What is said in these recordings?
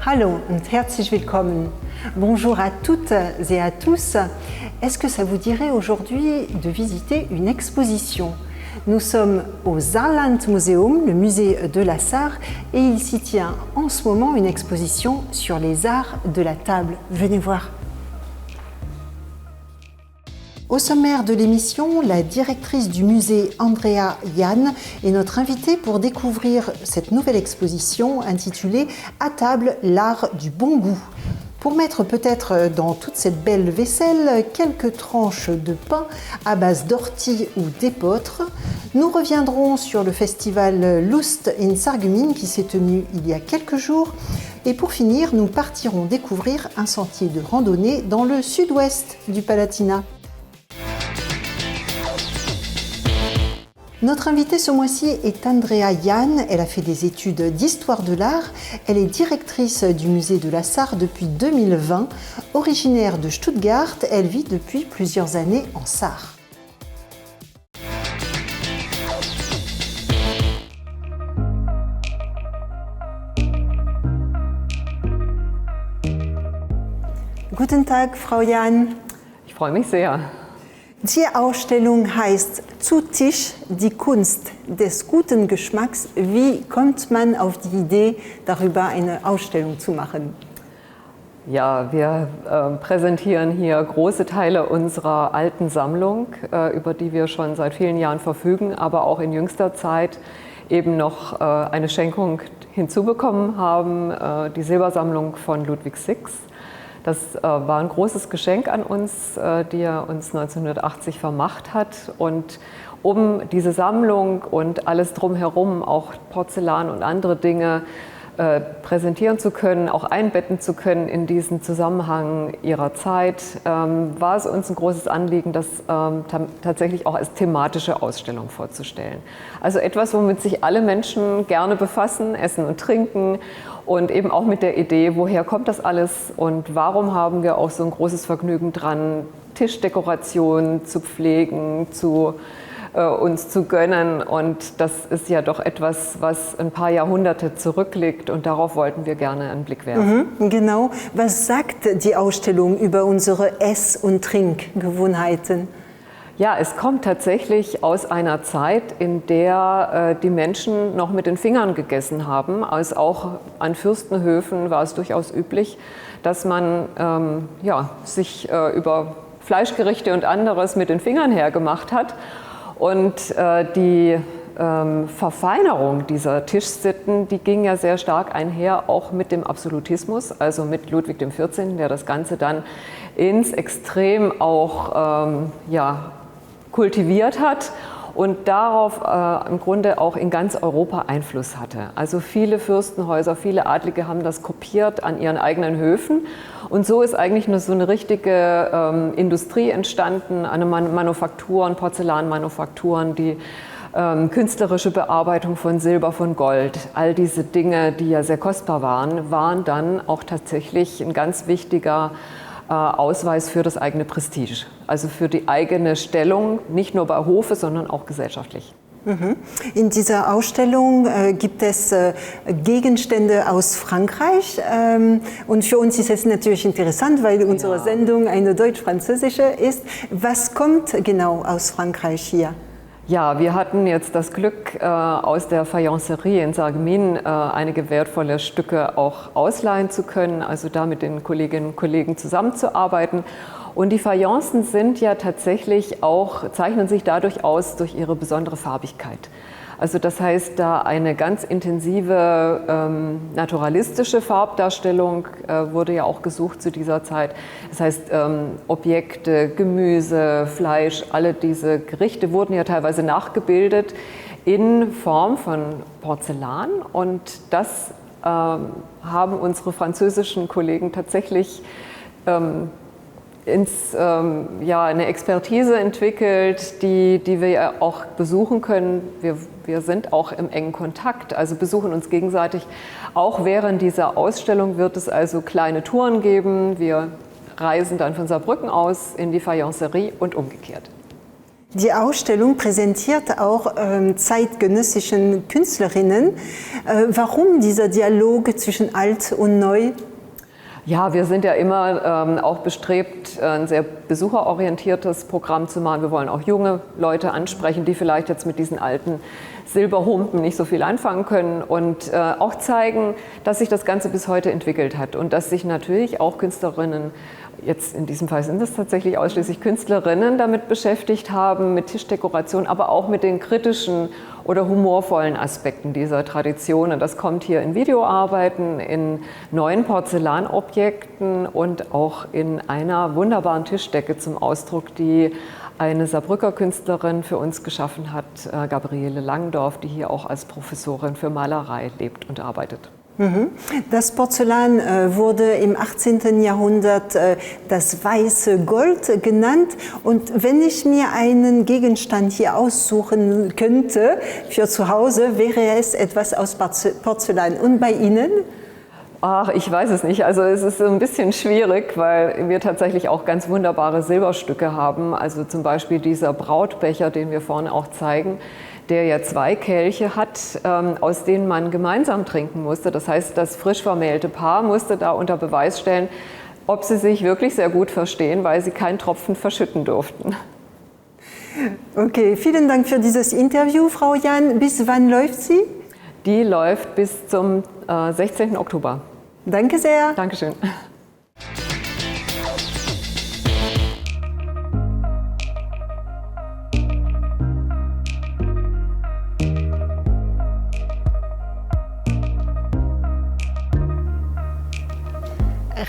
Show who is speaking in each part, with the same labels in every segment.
Speaker 1: Hallo und herzlich willkommen. Bonjour à toutes et à tous. Est-ce que ça vous dirait aujourd'hui de visiter une exposition? Nous sommes au Saarland Museum, le musée de la Sarre, et il s'y tient en ce moment une exposition sur les arts de la table. Venez voir. Au sommaire de l'émission, la directrice du musée Andrea Jahn est notre invitée pour découvrir cette nouvelle exposition intitulée « À table, l'art du bon goût ». Pour mettre peut-être dans toute cette belle vaisselle quelques tranches de pain à base d'ortie ou d'épeautre, nous reviendrons sur le festival Lust in Sarreguemines qui s'est tenu il y a quelques jours. Et pour finir, nous partirons découvrir un sentier de randonnée dans le sud-ouest du Palatinat. Notre invitée ce mois-ci est Andrea Jahn. Elle a fait des études d'histoire de l'art. Elle est directrice du musée de la Sarre depuis 2020. Originaire de Stuttgart, elle vit depuis plusieurs années en Sarre. Guten Tag, Frau Jahn.
Speaker 2: Ich freue mich sehr.
Speaker 1: Die Ausstellung heißt Zu Tisch, die Kunst des guten Geschmacks. Wie kommt man auf die Idee, darüber eine Ausstellung zu machen?
Speaker 2: Ja, wir präsentieren hier große Teile unserer alten Sammlung, über die wir schon seit vielen Jahren verfügen, aber auch in jüngster Zeit eben noch eine Schenkung hinzubekommen haben, die Silbersammlung von Ludwig Six. Das war ein großes Geschenk an uns, die er uns 1980 vermacht hat. Und um diese Sammlung und alles drumherum, auch Porzellan und andere Dinge, präsentieren zu können, auch einbetten zu können in diesen Zusammenhang ihrer Zeit, war es uns ein großes Anliegen, das tatsächlich auch als thematische Ausstellung vorzustellen. Also etwas, womit sich alle Menschen gerne befassen, essen und trinken und eben auch mit der Idee, woher kommt das alles und warum haben wir auch so ein großes Vergnügen dran, Tischdekorationen zu pflegen, uns zu gönnen, und das ist ja doch etwas, was ein paar Jahrhunderte zurückliegt, und darauf wollten wir gerne einen Blick werfen.
Speaker 1: Genau. Was sagt die Ausstellung über unsere Ess- und Trinkgewohnheiten?
Speaker 2: Ja, es kommt tatsächlich aus einer Zeit, in der die Menschen noch mit den Fingern gegessen haben. Also auch an Fürstenhöfen war es durchaus üblich, dass man sich über Fleischgerichte und anderes mit den Fingern hergemacht hat. Und die Verfeinerung dieser Tischsitten, die ging ja sehr stark einher, auch mit dem Absolutismus, also mit Ludwig XIV., der das Ganze dann ins Extrem auch kultiviert hat und darauf im Grunde auch in ganz Europa Einfluss hatte. Also viele Fürstenhäuser, viele Adlige haben das kopiert an ihren eigenen Höfen. Und so ist eigentlich nur so eine richtige Industrie entstanden, eine Manufakturen, Porzellanmanufakturen, die künstlerische Bearbeitung von Silber, von Gold. All diese Dinge, die ja sehr kostbar waren dann auch tatsächlich ein ganz wichtiger Ausweis für das eigene Prestige, also für die eigene Stellung, nicht nur bei Hofe, sondern auch gesellschaftlich.
Speaker 1: In dieser Ausstellung gibt es Gegenstände aus Frankreich, und für uns ist es natürlich interessant, weil unsere Sendung eine deutsch-französische ist. Was kommt genau aus Frankreich hier?
Speaker 2: Ja, wir hatten jetzt das Glück, aus der Fayencerie in Sarreguemines einige wertvolle Stücke auch ausleihen zu können, also da mit den Kolleginnen und Kollegen zusammenzuarbeiten. Und die Fayencen sind ja tatsächlich auch, zeichnen sich dadurch aus durch ihre besondere Farbigkeit. Also das heißt, da eine ganz intensive naturalistische Farbdarstellung wurde ja auch gesucht zu dieser Zeit. Das heißt, Objekte, Gemüse, Fleisch, alle diese Gerichte wurden ja teilweise nachgebildet in Form von Porzellan, und das haben unsere französischen Kollegen tatsächlich eine Expertise entwickelt, die wir ja auch besuchen können. Wir sind auch im engen Kontakt, also besuchen uns gegenseitig. Auch während dieser Ausstellung wird es also kleine Touren geben. Wir reisen dann von Saarbrücken aus in die Fayencerie und umgekehrt.
Speaker 1: Die Ausstellung präsentiert auch zeitgenössischen Künstlerinnen. Warum dieser Dialog zwischen alt und neu?
Speaker 2: Ja, wir sind ja immer auch bestrebt, ein sehr besucherorientiertes Programm zu machen. Wir wollen auch junge Leute ansprechen, die vielleicht jetzt mit diesen alten Silberhumpen nicht so viel anfangen können und auch zeigen, dass sich das Ganze bis heute entwickelt hat und dass sich natürlich auch Künstlerinnen, jetzt in diesem Fall sind es tatsächlich ausschließlich Künstlerinnen, damit beschäftigt haben, mit Tischdekoration, aber auch mit den kritischen oder humorvollen Aspekten dieser Tradition. Und das kommt hier in Videoarbeiten, in neuen Porzellanobjekten und auch in einer wunderbaren Tischdecke zum Ausdruck, die eine Saarbrücker Künstlerin für uns geschaffen hat, Gabriele Langdorf, die hier auch als Professorin für Malerei lebt und arbeitet.
Speaker 1: Das Porzellan wurde im 18. Jahrhundert das weiße Gold genannt. Und wenn ich mir einen Gegenstand hier aussuchen könnte für zu Hause, wäre es etwas aus Porzellan. Und bei Ihnen?
Speaker 2: Ach, ich weiß es nicht. Also es ist ein bisschen schwierig, weil wir tatsächlich auch ganz wunderbare Silberstücke haben. Also zum Beispiel dieser Brautbecher, den wir vorne auch zeigen, der ja 2 Kelche hat, aus denen man gemeinsam trinken musste. Das heißt, das frisch vermählte Paar musste da unter Beweis stellen, ob sie sich wirklich sehr gut verstehen, weil sie keinen Tropfen verschütten durften.
Speaker 1: Okay, vielen Dank für dieses Interview, Frau Jan. Bis wann läuft sie?
Speaker 2: Die läuft bis zum 16. Oktober.
Speaker 1: Danke sehr.
Speaker 2: Dankeschön.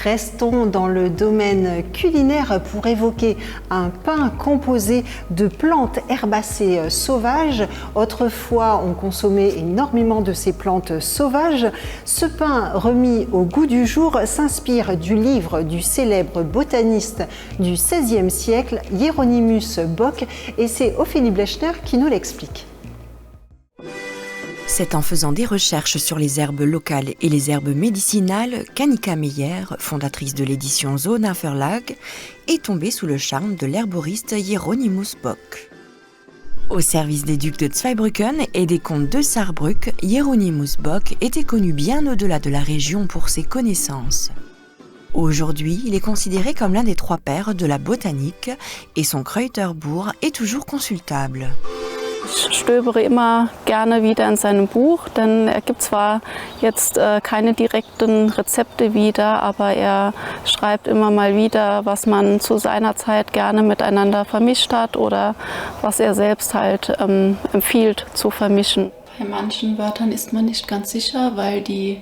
Speaker 1: Restons dans le domaine culinaire pour évoquer un pain composé de plantes herbacées sauvages. Autrefois, on consommait énormément de ces plantes sauvages. Ce pain remis au goût du jour s'inspire du livre du célèbre botaniste du XVIe siècle, Hieronymus Bock, et c'est Ophélie Blechner qui nous l'explique.
Speaker 3: C'est en faisant des recherches sur les herbes locales et les herbes médicinales qu'Annika Meyer, fondatrice de l'édition Zona Verlag, est tombée sous le charme de l'herboriste Hieronymus Bock. Au service des ducs de Zweibrücken et des comtes de Saarbrück, Hieronymus Bock était connu bien au-delà de la région pour ses connaissances. Aujourd'hui, il est considéré comme l'un des 3 pères de la botanique et son Kräuterbuch est toujours consultable.
Speaker 4: Ich stöbere immer gerne wieder in seinem Buch, denn er gibt zwar jetzt keine direkten Rezepte wieder, aber er schreibt immer mal wieder, was man zu seiner Zeit gerne miteinander vermischt hat oder was er selbst halt empfiehlt zu vermischen. Bei manchen Wörtern ist man nicht ganz sicher, weil die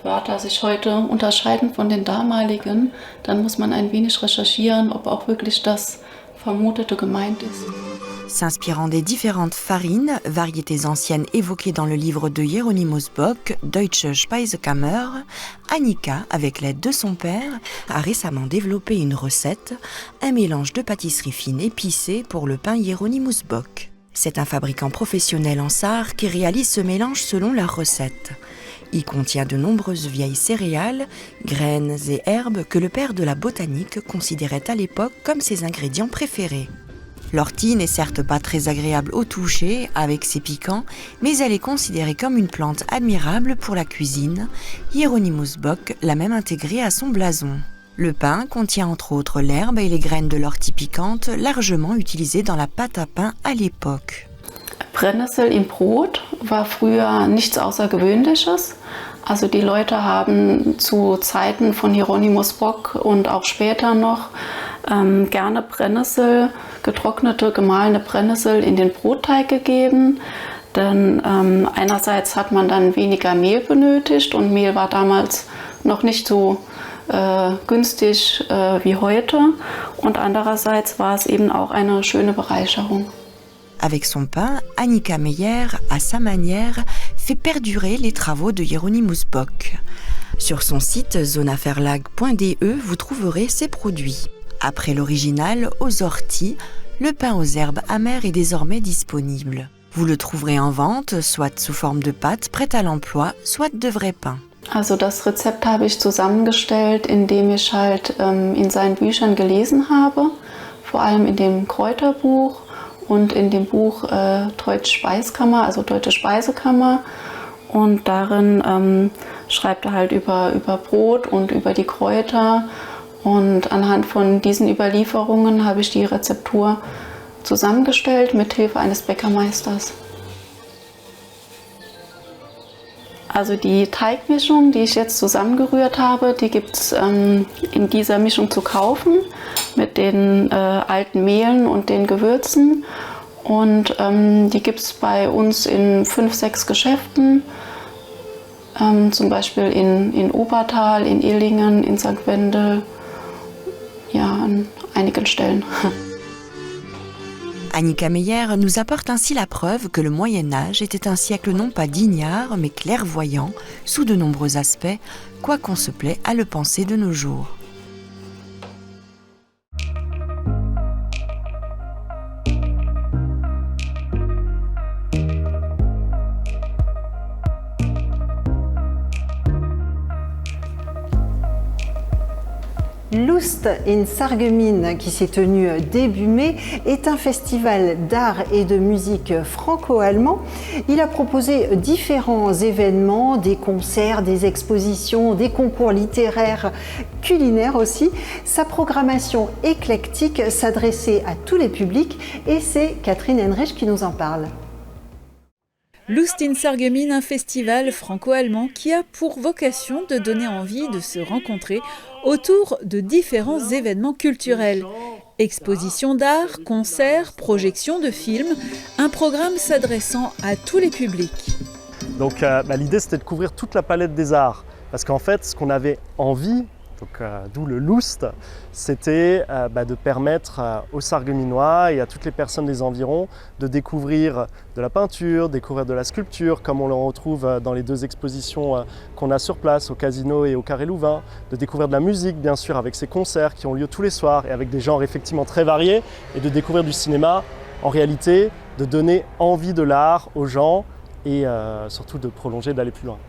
Speaker 4: Wörter sich heute unterscheiden von den damaligen. Dann muss man ein wenig recherchieren, ob auch wirklich das Vermutete gemeint ist.
Speaker 3: S'inspirant des différentes farines, variétés anciennes évoquées dans le livre de Hieronymus Bock, Deutsche Speisekammer, Annika, avec l'aide de son père, a récemment développé une recette, un mélange de pâtisserie fine épicée pour le pain Hieronymus Bock. C'est un fabricant professionnel en Sarre qui réalise ce mélange selon leur recette. Il contient de nombreuses vieilles céréales, graines et herbes que le père de la botanique considérait à l'époque comme ses ingrédients préférés. L'ortie n'est certes pas très agréable au toucher avec ses piquants, mais elle est considérée comme une plante admirable pour la cuisine. Hieronymus Bock l'a même intégrée à son blason. Le pain contient entre autres l'herbe et les graines de l'ortie piquante, largement utilisées dans la pâte à pain à l'époque.
Speaker 4: Brennnessel im Brot war früher nichts Außergewöhnliches. Also die Leute haben zu Zeiten von Hieronymus Bock und auch später noch gerne Brennnessel, getrocknete, gemahlene Brennnessel in den Brotteig gegeben. Denn einerseits hat man dann weniger Mehl benötigt und Mehl war damals noch nicht so günstig wie heute. Und andererseits war es eben auch eine schöne Bereicherung.
Speaker 3: Avec son pain, Annika Meyer, à sa manière, fait perdurer les travaux de Hieronymus Bock. Sur son site zonaverlag.de, vous trouverez ses produits. Après l'original, aux orties, le pain aux herbes amères est désormais disponible. Vous le trouverez en vente, soit sous forme de pâte prête à l'emploi, soit de vrai pain.
Speaker 4: Also das Rezept habe ich zusammengestellt, indem ich halt in seinen Büchern gelesen habe vor allem in dem Kräuterbuch und in dem Buch Deutsche Speiskammer, also Deutsche Speisekammer. Und darin schreibt er halt über Brot und über die Kräuter. Und anhand von diesen Überlieferungen habe ich die Rezeptur zusammengestellt mit Hilfe eines Bäckermeisters. Also die Teigmischung, die ich jetzt zusammengerührt habe, die gibt es in dieser Mischung zu kaufen mit den alten Mehlen und den Gewürzen. Und die gibt es bei uns in 5, 6 Geschäften, zum Beispiel in Obertal, in Illingen, in St. Wendel, ja, an einigen Stellen.
Speaker 3: Annika Meyer nous apporte ainsi la preuve que le Moyen-Âge était un siècle non pas d'ignare, mais clairvoyant, sous de nombreux aspects, quoi qu'on se plaît à le penser de nos jours.
Speaker 1: Lust in Sarreguemines, qui s'est tenu début mai, est un festival d'art et de musique franco-allemand. Il a proposé différents événements, des concerts, des expositions, des concours littéraires, culinaires aussi. Sa programmation éclectique s'adressait à tous les publics et c'est Catherine Henrich qui nous en parle.
Speaker 5: Lust in Sarreguemines, un festival franco-allemand qui a pour vocation de donner envie de se rencontrer autour de différents événements culturels. Expositions d'art, concerts, projections de films, un programme s'adressant à tous les publics.
Speaker 6: Donc l'idée c'était de couvrir toute la palette des arts, parce qu'en fait ce qu'on avait envie, d'où le Lust, c'était de permettre aux Sarregueminois et à toutes les personnes des environs de découvrir de la peinture, découvrir de la sculpture, comme on le retrouve dans les 2 expositions qu'on a sur place, au Casino et au Carré Louvain, de découvrir de la musique, bien sûr, avec ces concerts qui ont lieu tous les soirs et avec des genres effectivement très variés, et de découvrir du cinéma, en réalité, de donner envie de l'art aux gens et surtout de prolonger, d'aller plus loin.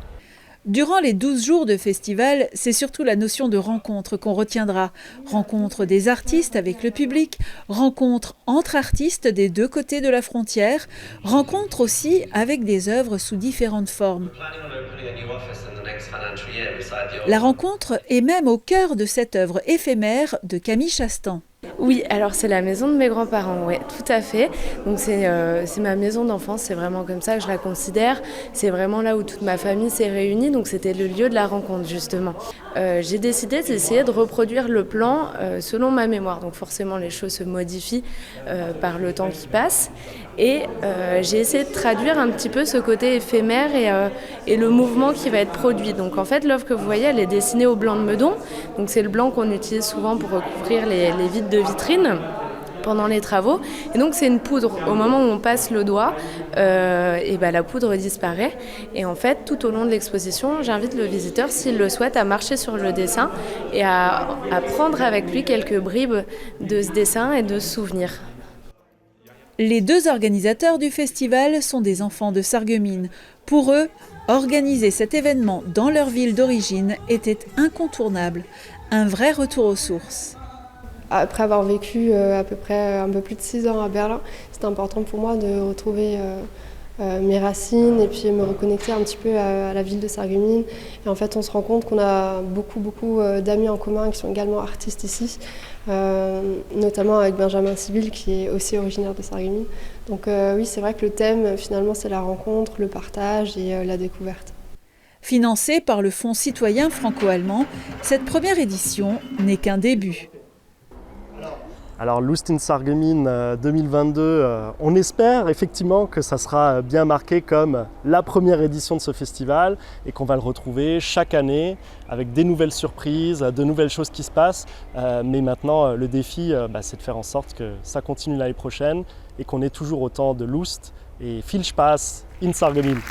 Speaker 5: Durant les 12 jours de festival, c'est surtout la notion de rencontre qu'on retiendra. Rencontre des artistes avec le public, rencontre entre artistes des 2 côtés de la frontière, rencontre aussi avec des œuvres sous différentes formes. La rencontre est même au cœur de cette œuvre éphémère de Camille Chastan.
Speaker 7: Oui, alors c'est la maison de mes grands-parents, oui, tout à fait. Donc c'est ma maison d'enfance, c'est vraiment comme ça que je la considère. C'est vraiment là où toute ma famille s'est réunie, donc c'était le lieu de la rencontre justement. J'ai décidé d'essayer de reproduire le plan selon ma mémoire. Donc forcément les choses se modifient par le temps qui passe. Et j'ai essayé de traduire un petit peu ce côté éphémère et le mouvement qui va être produit. Donc en fait l'œuvre que vous voyez, elle est dessinée au blanc de Meudon. Donc c'est le blanc qu'on utilise souvent pour recouvrir les vitres de vitrine pendant les travaux. Et donc c'est une poudre. Au moment où on passe le doigt, la poudre disparaît. Et en fait, tout au long de l'exposition, j'invite le visiteur, s'il le souhaite, à marcher sur le dessin et à prendre avec lui quelques bribes de ce dessin et de ce souvenir.
Speaker 5: Les 2 organisateurs du festival sont des enfants de Sarreguemines. Pour eux, organiser cet événement dans leur ville d'origine était incontournable. Un vrai retour aux sources.
Speaker 8: Après avoir vécu à peu près un peu plus de 6 ans à Berlin, c'était important pour moi de retrouver mes racines et puis me reconnecter un petit peu à la ville de Sarreguemines. Et en fait, on se rend compte qu'on a beaucoup d'amis en commun qui sont également artistes ici, notamment avec Benjamin Sibyl qui est aussi originaire de Sarreguemines. Donc oui, c'est vrai que le thème finalement c'est la rencontre, le partage et la découverte.
Speaker 5: Financée par le Fonds citoyen franco-allemand, cette première édition n'est qu'un début.
Speaker 6: Alors Lust in Sarreguemines 2022, on espère effectivement que ça sera bien marqué comme la première édition de ce festival et qu'on va le retrouver chaque année avec des nouvelles surprises, de nouvelles choses qui se passent. Mais maintenant, le défi, c'est de faire en sorte que ça continue l'année prochaine et qu'on ait toujours autant de Lust et viel Spaß in Sarreguemines.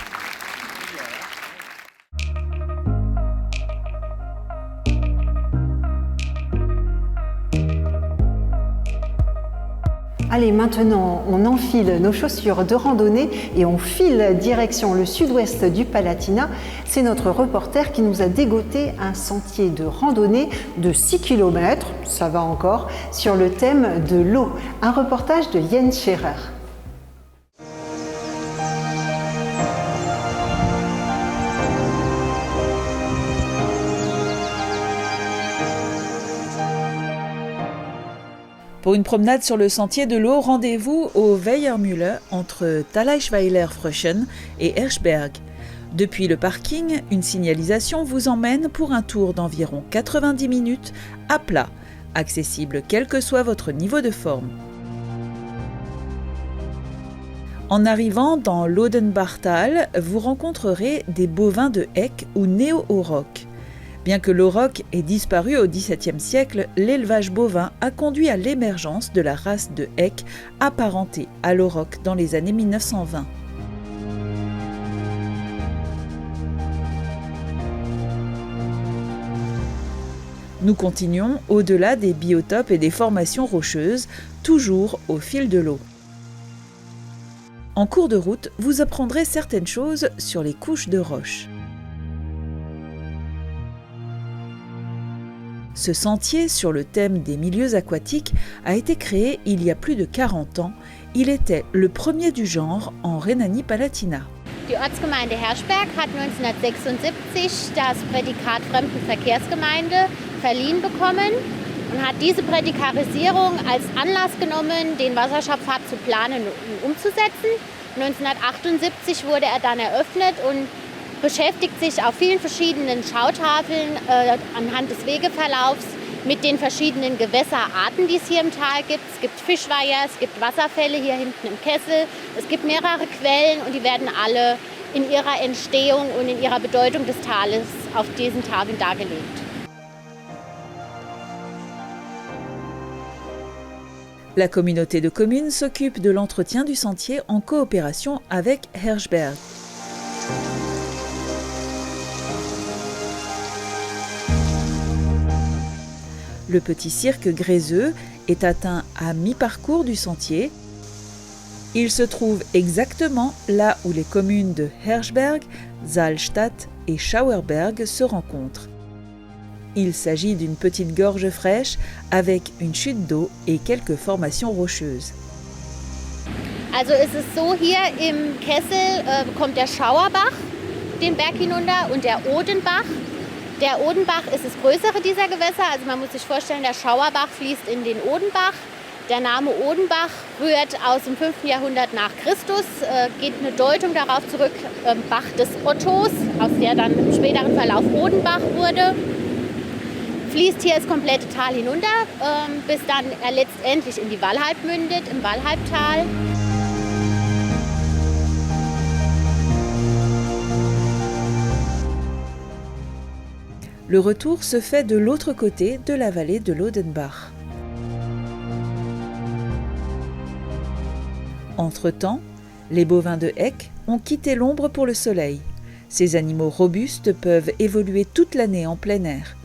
Speaker 1: À Allez, maintenant, on enfile nos chaussures de randonnée et on file direction le sud-ouest du Palatinat. C'est notre reporter qui nous a dégoté un sentier de randonnée de 6 km, ça va encore, sur le thème de l'eau. Un reportage de Jens Scherer.
Speaker 5: Pour une promenade sur le sentier de l'eau, rendez-vous au Weiermühle entre Thaleischweiler-Fröschen et Hirschberg. Depuis le parking, une signalisation vous emmène pour un tour d'environ 90 minutes à plat, accessible quel que soit votre niveau de forme. En arrivant dans l'Odenbachtal, vous rencontrerez des bovins de Heck ou néo-auroch. Bien que l'auroch ait disparu au XVIIe siècle, l'élevage bovin a conduit à l'émergence de la race de Heck apparentée à l'auroch dans les années 1920. Nous continuons au-delà des biotopes et des formations rocheuses, toujours au fil de l'eau. En cours de route, vous apprendrez certaines choses sur les couches de roches. Ce sentier sur le thème des milieux aquatiques a été créé il y a plus de 40 ans. Il était le premier du genre en Rhénanie-Palatinat.
Speaker 9: Die Ortsgemeinde Hirschberg hat 1976 das Prädikat Fremdenverkehrsgemeinde verliehen bekommen und hat diese Prädikarisierung als Anlass genommen, den Wasserschafffahrt zu planen und umzusetzen. 1978 wurde er dann eröffnet und beschäftigt sich auf vielen verschiedenen Schautafeln anhand des Wegeverlaufs mit den verschiedenen Gewässerarten, die es hier im Tal gibt. Es gibt Fischweiher, es gibt Wasserfälle hier hinten im Kessel, es gibt mehrere Quellen und die werden alle in ihrer Entstehung und in ihrer Bedeutung des Tales auf diesen Tafeln dargelegt.
Speaker 5: La communauté de communes s'occupe de l'entretien du sentier en coopération avec Hirschberg. Le petit cirque gréseux est atteint à mi-parcours du sentier. Il se trouve exactement là où les communes de Hirschberg, Saalstadt et Schauerberg se rencontrent. Il s'agit d'une petite gorge fraîche avec une chute d'eau et quelques formations rocheuses.
Speaker 9: Also ist es so, hier im Kessel kommt der Schauerbach den Berg hinunter und der Odenbach. Der Odenbach ist das größere dieser Gewässer, also man muss sich vorstellen, der Schauerbach fließt in den Odenbach. Der Name Odenbach rührt aus dem 5. Jahrhundert nach Christus, geht eine Deutung darauf zurück, Bach des Ottos, aus der dann im späteren Verlauf Odenbach wurde. Fließt hier das komplette Tal hinunter, bis dann er letztendlich in die Wallhalb mündet, im Wallhalbtal.
Speaker 5: Le retour se fait de l'autre côté de la vallée de l'Odenbach. Entre-temps, les bovins de Heck ont quitté l'ombre pour le soleil. Ces animaux robustes peuvent évoluer toute l'année en plein air.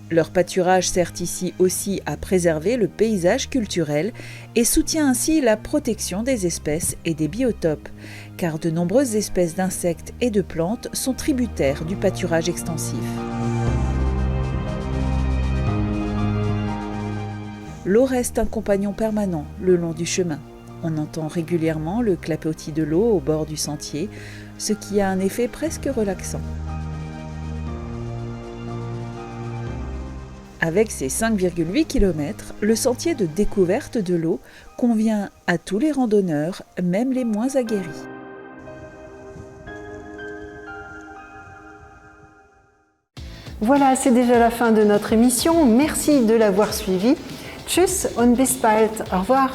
Speaker 5: Leur pâturage sert ici aussi à préserver le paysage culturel et soutient ainsi la protection des espèces et des biotopes, car de nombreuses espèces d'insectes et de plantes sont tributaires du pâturage extensif. L'eau reste un compagnon permanent le long du chemin. On entend régulièrement le clapotis de l'eau au bord du sentier, ce qui a un effet presque relaxant. Avec ses 5,8 km, le sentier de découverte de l'eau convient à tous les randonneurs, même les moins aguerris.
Speaker 1: Voilà, c'est déjà la fin de notre émission. Merci de l'avoir suivi. Tschüss und bis bald. Au revoir.